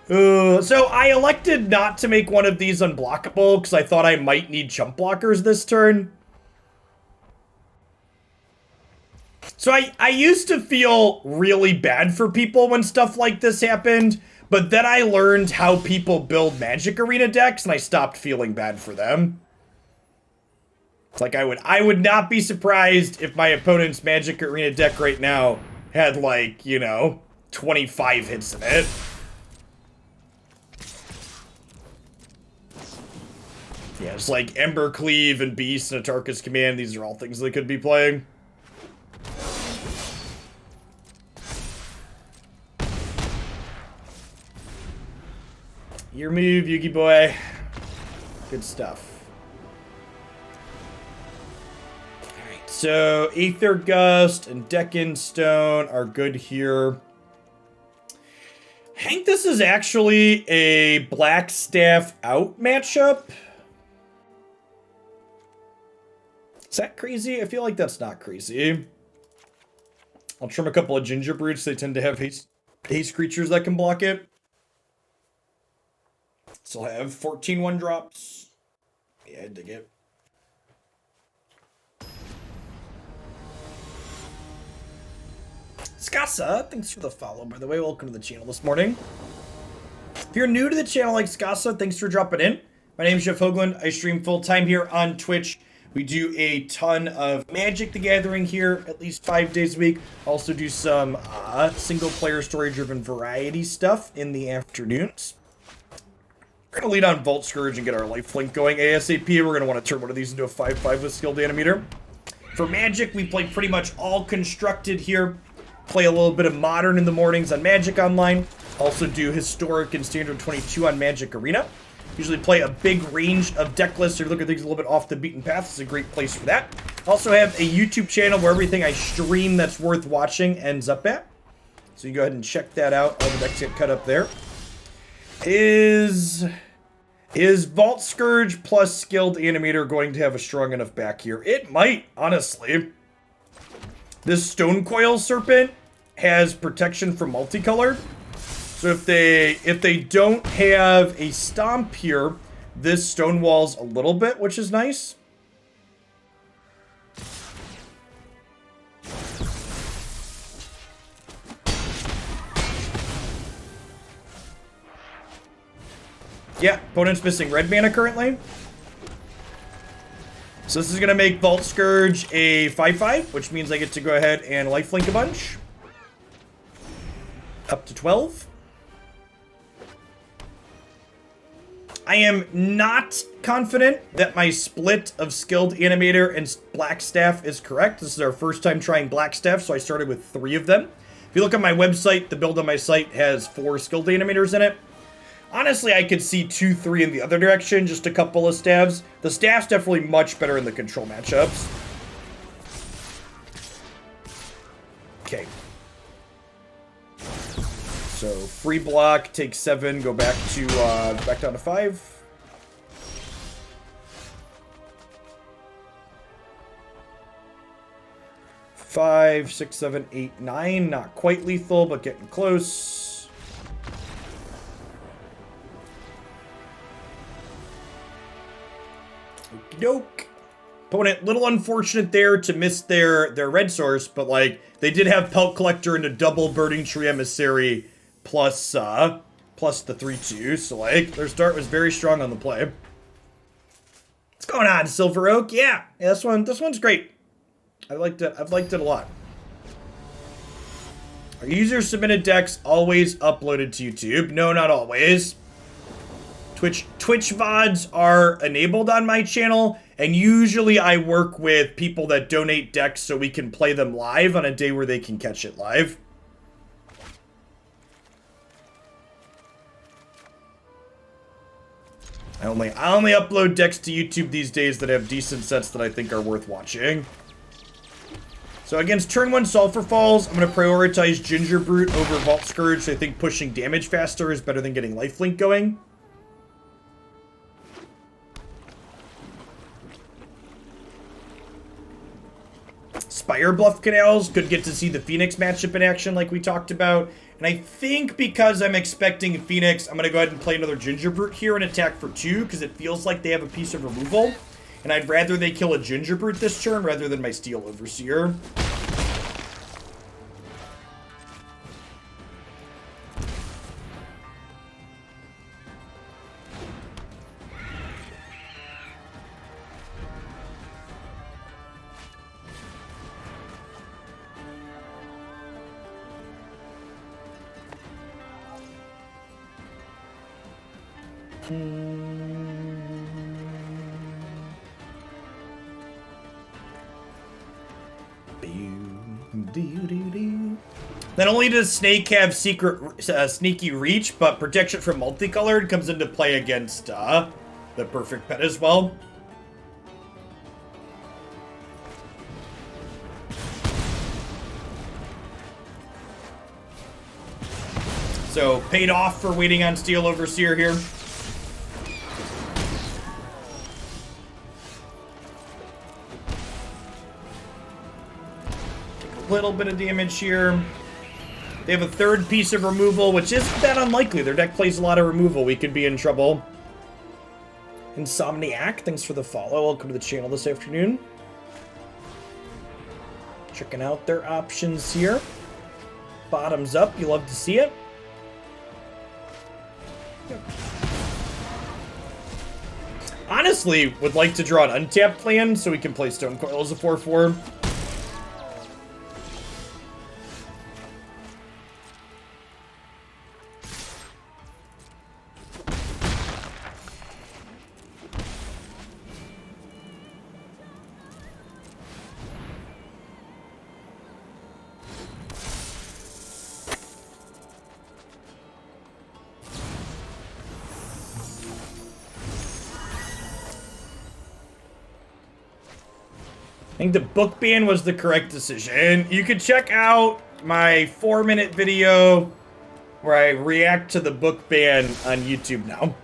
So I elected not to make one of these unblockable because I thought I might need chump blockers this turn. So I used to feel really bad for people when stuff like this happened, but then I learned how people build Magic Arena decks and I stopped feeling bad for them. It's like I would not be surprised if my opponent's Magic Arena deck right now had, like, you know, 25 hits in it. Yeah, it's like Embercleave and Beast and Atarka's Command. These are all things they could be playing. Your move, Yugi boy. Good stuff. Alright, so Aether Gust and Deccan Stone are good here. I think this is actually a Blackstaff out matchup. Is that crazy? I feel like that's not crazy. I'll trim a couple of Gingerbrutes. They tend to have haste creatures that can block it. So I'll have 14 1-drops. Yeah, I dig it. Skasa, thanks for the follow, by the way. Welcome to the channel this morning. If you're new to the channel like Skasa, thanks for dropping in. My name is Jeff Hoagland. I stream full-time here on Twitch. We do a ton of Magic the Gathering here, at least 5 days a week. Also do some single-player story-driven variety stuff in the afternoons. We're going to lead on Vault Skirge and get our lifelink going ASAP. We're going to want to turn one of these into a 5/5 with Skilled Animator. For Magic, we play pretty much all constructed here. Play a little bit of Modern in the mornings on Magic Online. Also do Historic and Standard 22 on Magic Arena. Usually play a big range of deck lists or look at things a little bit off the beaten path. It's a great place for that. Also have a YouTube channel where everything I stream that's worth watching ends up at. So you go ahead and check that out. All the decks get cut up there. Is Vault Skirge plus Skilled Animator going to have a strong enough back here? It might, honestly. This Stonecoil Serpent has protection from multicolored. So if they don't have a stomp here, this stonewalls a little bit, which is nice. Yeah, opponent's missing red mana currently. So this is going to make Vault Skirge a 5/5, which means I get to go ahead and lifelink a bunch. Up to 12. I am not confident that my split of Skilled Animator and Blackstaff is correct. This is our first time trying Blackstaff, so I started with 3 of them. If you look at my website, the build on my site has 4 Skilled Animators in it. Honestly, I could see 2, 3 in the other direction, just a couple of stabs. The staff's definitely much better in the control matchups. Okay. So free block, take 7, go back to back down to 5. 5, 6, 7, 8, 9. Not quite lethal, but getting close. Okie doke. Opponent, little unfortunate there to miss their red source, but like they did have Pelt Collector and a double Burning Tree Emissary plus the 3/2, so like their start was very strong on the play. What's going on, Silver Oak? Yeah, this one's great. I've liked it a lot. Are user submitted decks always uploaded to YouTube? No, not always. Twitch VODs are enabled on my channel, and usually I work with people that donate decks so we can play them live on a day where they can catch it live. I only upload decks to YouTube these days that have decent sets that I think are worth watching. So against turn 1 Sulfur Falls, I'm going to prioritize Gingerbrute over Vault Skirge. I think pushing damage faster is better than getting lifelink going. Spire Bluff Canals, could get to see the Phoenix matchup in action like we talked about. And I think because I'm expecting Phoenix, I'm going to go ahead and play another Gingerbrute here and attack for 2, because it feels like they have a piece of removal. And I'd rather they kill a Gingerbrute this turn rather than my Steel Overseer. Not only does Snake have sneaky reach, but protection from multicolored comes into play against the perfect pet as well. So paid off for waiting on Steel Overseer here. Little bit of damage here. They have a third piece of removal, which isn't that unlikely. Their deck plays a lot of removal. We could be in trouble. Insomniac, thanks for the follow. Welcome to the channel this afternoon. Checking out their options here. Bottoms up, you love to see it. Yep. Honestly, would like to draw an untapped land so we can play Stonecoil as a 4/4. I think the book ban was the correct decision. You can check out my 4-minute video where I react to the book ban on YouTube now.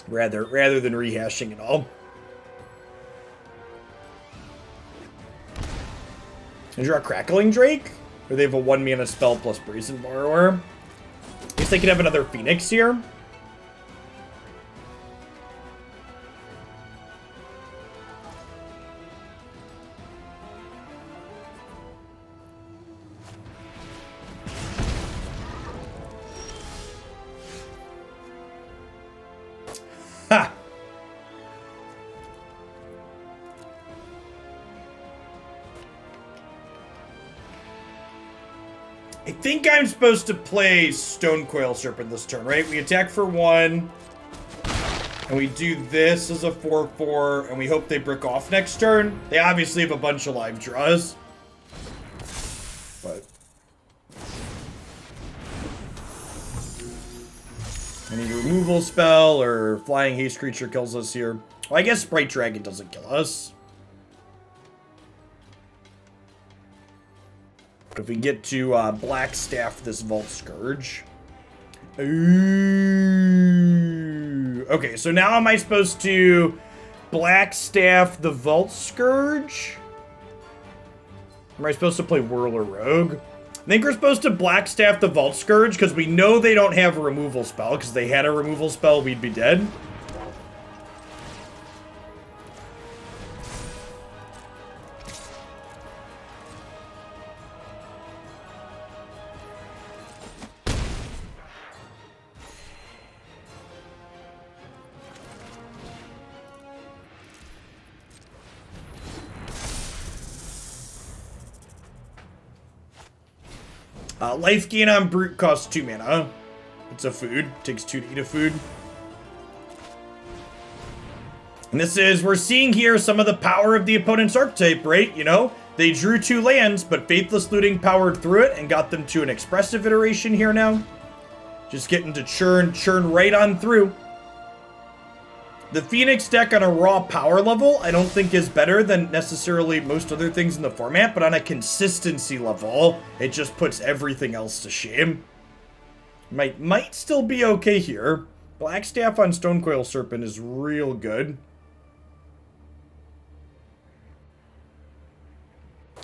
Rather than rehashing it all. Is there a Crackling Drake? Or they have a 1-mana spell plus Brazen Borrower? I guess they could have another Phoenix here. Ha! I think I'm supposed to play Stonecoil Serpent this turn, right? We attack for 1, and we do this as a 4/4, and we hope they brick off next turn. They obviously have a bunch of live draws. But I need a removal spell, or Flying Haste Creature kills us here. Well, I guess Sprite Dragon doesn't kill us. But if we get to Blackstaff this Vault Skirge. Ooh. Okay, so now am I supposed to Blackstaff the Vault Skirge? Am I supposed to play Whirler Rogue? I think we're supposed to Blackstaff the Vault Skirge, because we know they don't have a removal spell, because they had a removal spell, we'd be dead. Life gain on Brute costs 2 mana. It's a food. Takes 2 to eat a food. And this is, we're seeing here some of the power of the opponent's archetype, right? You know, they drew 2 lands, but Faithless Looting powered through it and got them to an expressive iteration here now. Just getting to churn right on through. The Phoenix deck on a raw power level, I don't think is better than necessarily most other things in the format, but on a consistency level, it just puts everything else to shame. Might still be okay here. Blackstaff on Stonecoil Serpent is real good.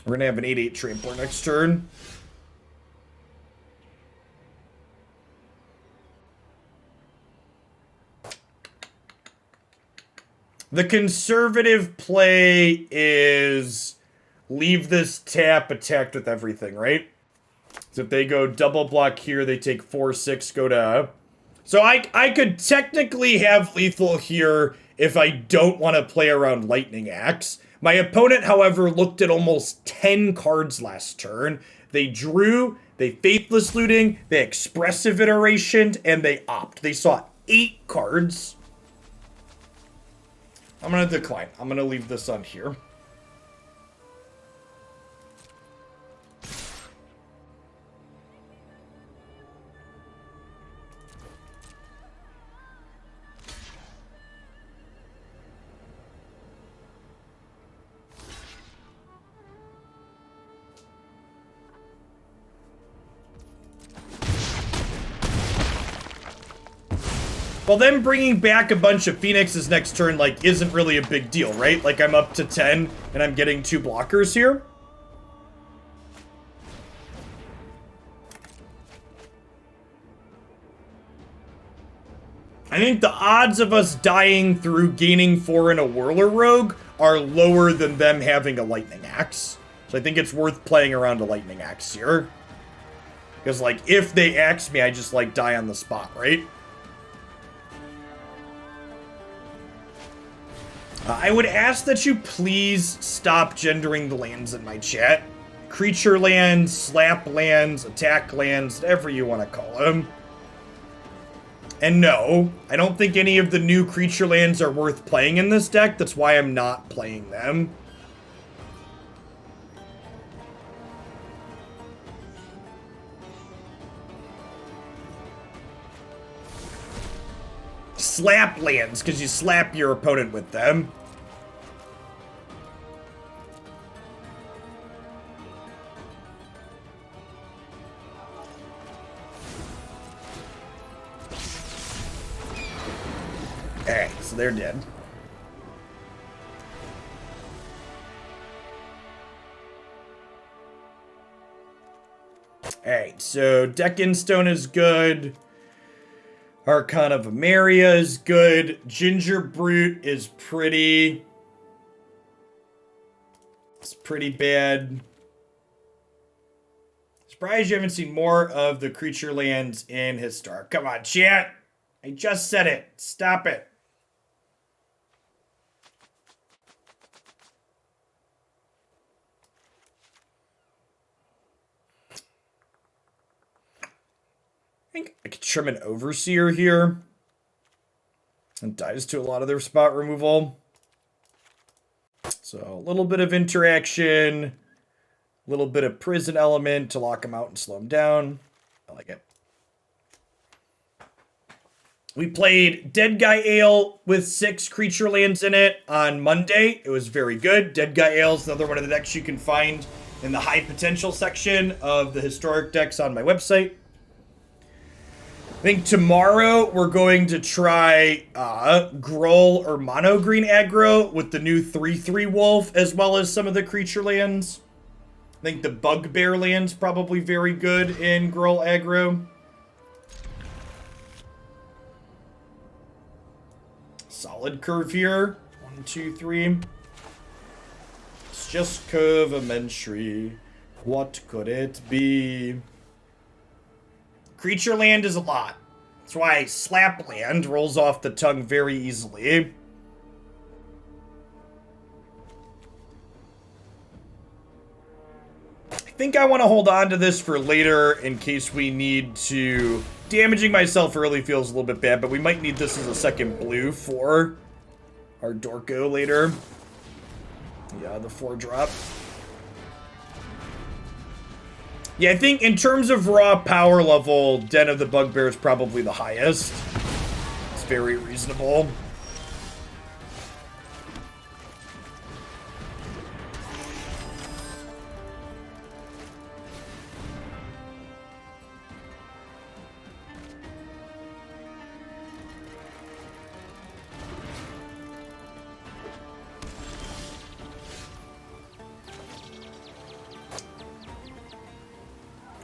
We're gonna have an 8/8 Trampler next turn. The conservative play is leave this tap attacked with everything, right? So if they go double block here, they take 4/6, go to... So I could technically have lethal here if I don't want to play around Lightning Axe. My opponent, however, looked at almost 10 cards last turn. They drew, they Faithless Looting, they Expressive Iteration, and they opt. They saw 8 cards. I'm going to decline. I'm going to leave this on here. Well, then bringing back a bunch of Phoenixes next turn, like, isn't really a big deal, right? Like, I'm up to 10, and I'm getting 2 blockers here. I think the odds of us dying through gaining 4 in a Whirler Rogue are lower than them having a Lightning Axe. So I think it's worth playing around a Lightning Axe here. Because, like, if they axe me, I just, like, die on the spot, right? I would ask that you please stop gendering the lands in my chat. Creature lands, slap lands, attack lands, whatever you want to call them. And no, I don't think any of the new creature lands are worth playing in this deck. That's why I'm not playing them. Slap lands, because you slap your opponent with them. Alright, so they're dead. Alright, so Deckenstone is good. Archon of Emeria is good. Gingerbrute is pretty... It's pretty bad. Surprised you haven't seen more of the creature lands in Historic. Come on, chat! I just said it. Stop it. I think I could trim an Overseer here. And dies to a lot of their spot removal. So a little bit of interaction. A little bit of prison element to lock them out and slow them down. I like it. We played Dead Guy Ale with 6 creature lands in it on Monday. It was very good. Dead Guy Ale is another one of the decks you can find in the high potential section of the historic decks on my website. I think tomorrow we're going to try Groll or Mono Green aggro with the new 3/3 Wolf, as well as some of the creature lands. I think the Bugbear land's probably very good in Gruul aggro. Solid curve here. 1, 2, 3. It's just Covementry. What could it be? Creature land is a lot. That's why Slap land rolls off the tongue very easily. I think I want to hold on to this for later in case we need to... Damaging myself early feels a little bit bad, but we might need this as a second blue for our Dorko later. Yeah, the 4-drop. Yeah, I think in terms of raw power level, Den of the Bugbear is probably the highest. It's very reasonable.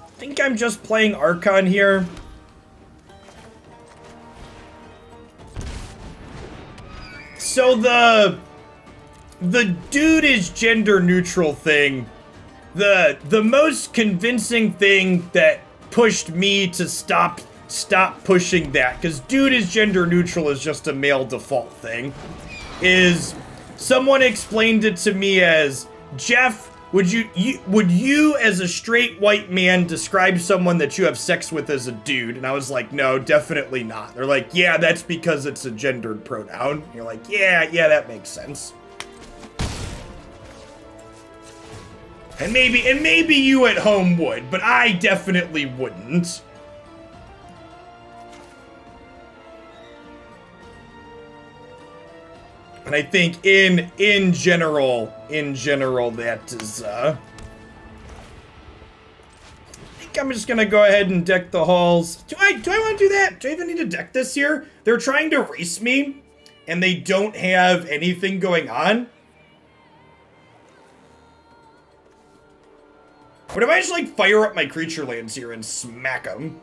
I think I'm just playing Archon here. So the dude is gender neutral thing. The most convincing thing that pushed me to stop pushing that, because dude is gender neutral is just a male default thing, is someone explained it to me as, Jeff, would you as a straight white man describe someone that you have sex with as a dude? And I was like, no, definitely not. They're like, yeah, that's because it's a gendered pronoun. And you're like, yeah, that makes sense. And maybe you at home would, but I definitely wouldn't. And I think in general, that is, I think I'm just gonna go ahead and deck the halls. Do I want to do that? Do I even need to deck this here? They're trying to race me, and they don't have anything going on. What if I just, like, fire up my creature lands here and smack them?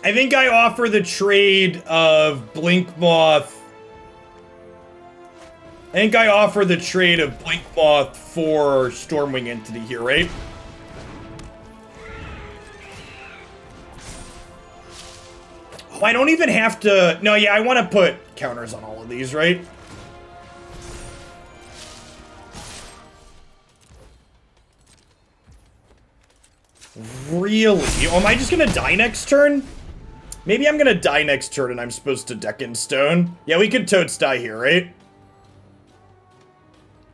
I think I offer the trade of Blinkmoth. I think I offer the trade of Blinkmoth for Stormwing Entity here, right? Oh, I don't even have to... No, yeah, I want to put counters on all of these, right? Really? Oh, am I just gonna die next turn? Maybe I'm gonna die next turn and I'm supposed to deck in stone. Yeah, we could totes die here, right?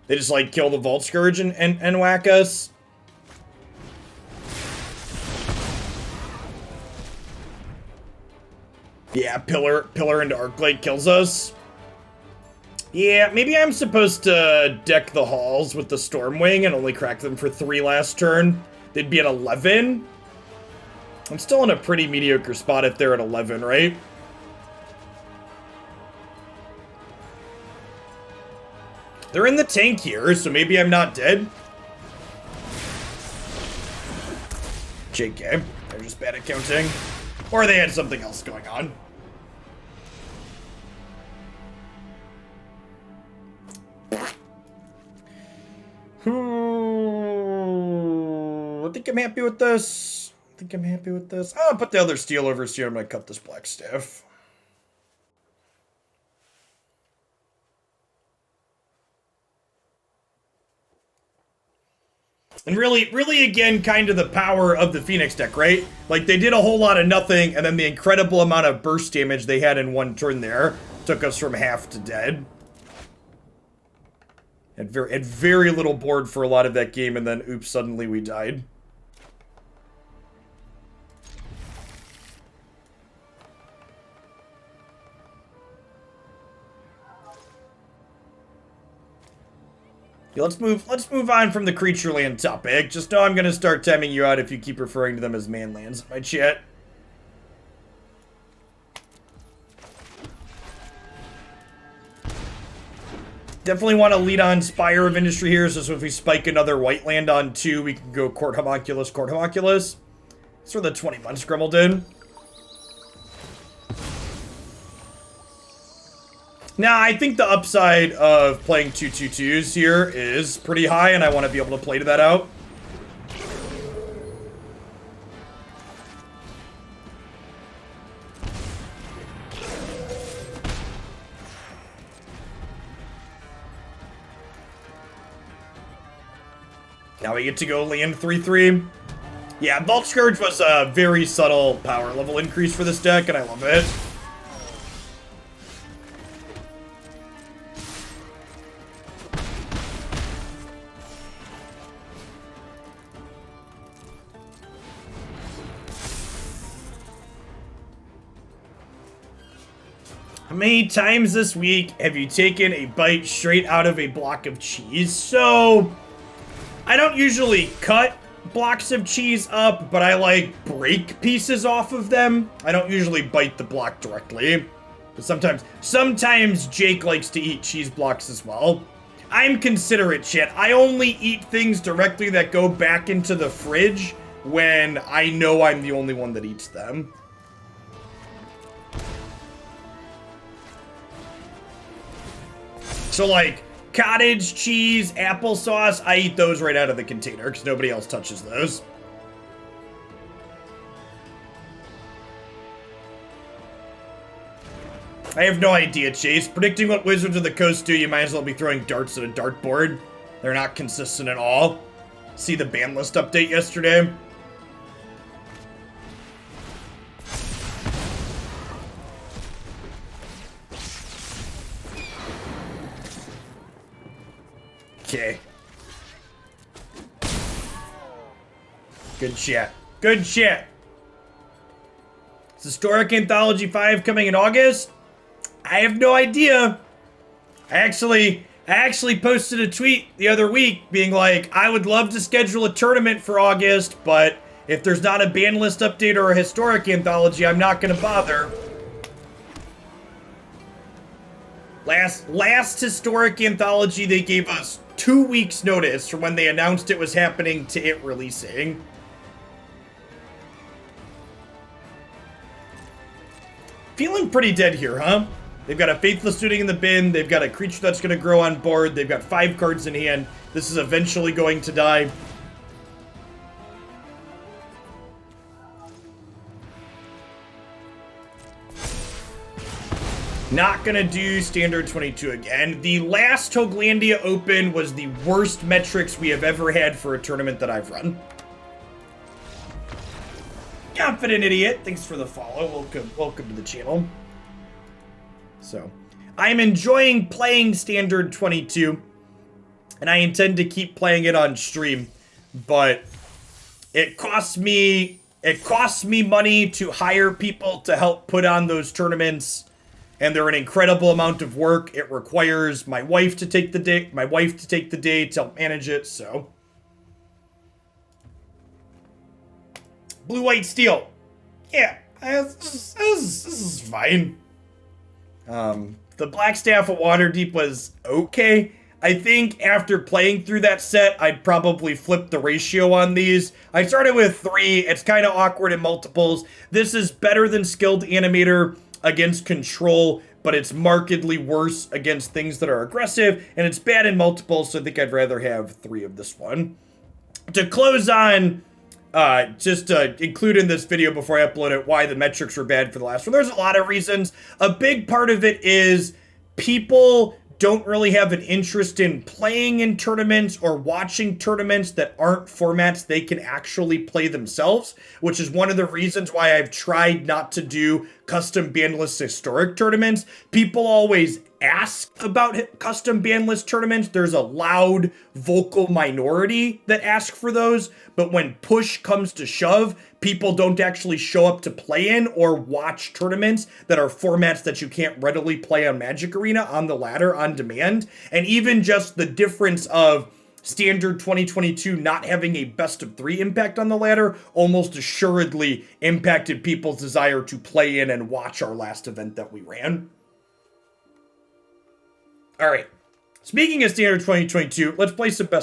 They just, like, kill the Vault Skirge and whack us. Yeah, Pillar into Arclight kills us. Yeah, maybe I'm supposed to deck the halls with the Stormwing and only crack them for 3 last turn. They'd be at 11. I'm still in a pretty mediocre spot if they're at 11, right? They're in the tank here, so maybe I'm not dead. JK. They're just bad at counting. Or they had something else going on. I think I'm happy with this. I'll put the other steel over here. I'm gonna cut this Blackstaff. And really, again, kind of the power of the Phoenix deck, right? Like, they did a whole lot of nothing, and then the incredible amount of burst damage they had in one turn there took us from half to dead. Had very little board for a lot of that game, and then, oops, suddenly we died. Yeah, let's move on from the creature land topic. Just know I'm gonna start timing you out if you keep referring to them as man lands in my chat. Definitely want to lead on Spire of Industry here, so if we spike another white land on 2, we can go Court Homunculus, Court Homunculus. That's where the 20 months Grummel did. Now, I think the upside of playing 2/2/2s here is pretty high, and I want to be able to play to that out. Now we get to go land 3/3. Yeah, Vault Skirge was a very subtle power level increase for this deck, and I love it. How many times this week have you taken a bite straight out of a block of cheese? So, I don't usually cut blocks of cheese up, but I like break pieces off of them. I don't usually bite the block directly. But sometimes Jake likes to eat cheese blocks as well. I'm considerate, shit. I only eat things directly that go back into the fridge when I know I'm the only one that eats them. So, like, cottage cheese, applesauce, I eat those right out of the container because nobody else touches those. I have no idea, Chase. Predicting what Wizards of the Coast do, you might as well be throwing darts at a dartboard. They're not consistent at all. See the ban list update yesterday? Okay. Good shit. Good shit. Is Historic Anthology 5 coming in August? I have no idea. I actually posted a tweet the other week being like, I would love to schedule a tournament for August, but if there's not a ban list update or a Historic Anthology, I'm not gonna bother. Last Historic Anthology, they gave us 2 weeks notice from when they announced it was happening to it releasing. Feeling pretty dead here, huh? They've got a Faithless Looting in the bin, they've got a creature that's going to grow on board, they've got 5 cards in hand. This is eventually going to die. Not gonna do Standard 22 again. The last Hoglandia Open was the worst metrics we have ever had for a tournament that I've run. Confident Idiot, thanks for the follow. Welcome to the channel. So, I'm enjoying playing Standard 22, and I intend to keep playing it on stream, but it costs me money to hire people to help put on those tournaments. And they're an incredible amount of work. It requires my wife to take the day to help manage it, so. Blue, white, steel. Yeah, this is fine. The Blackstaff of Waterdeep was okay. I think after playing through that set, I'd probably flip the ratio on these. I started with 3. It's kind of awkward in multiples. This is better than Skilled Animator against control, but it's markedly worse against things that are aggressive, and it's bad in multiples, so I think I'd rather have 3 of this one. To close on, just to include in this video before I upload it, why the metrics were bad for the last one. There's a lot of reasons. A big part of it is people don't really have an interest in playing in tournaments or watching tournaments that aren't formats they can actually play themselves, which is one of the reasons why I've tried not to do custom bandless historic tournaments. People always ask about custom bandless tournaments. There's a loud vocal minority that ask for those, but when push comes to shove, people don't actually show up to play in or watch tournaments that are formats that you can't readily play on Magic Arena on the ladder on demand. And even just the difference of Standard 2022 not having a best of 3 impact on the ladder almost assuredly impacted people's desire to play in and watch our last event that we ran. All right. Speaking of Standard 2022, let's play some best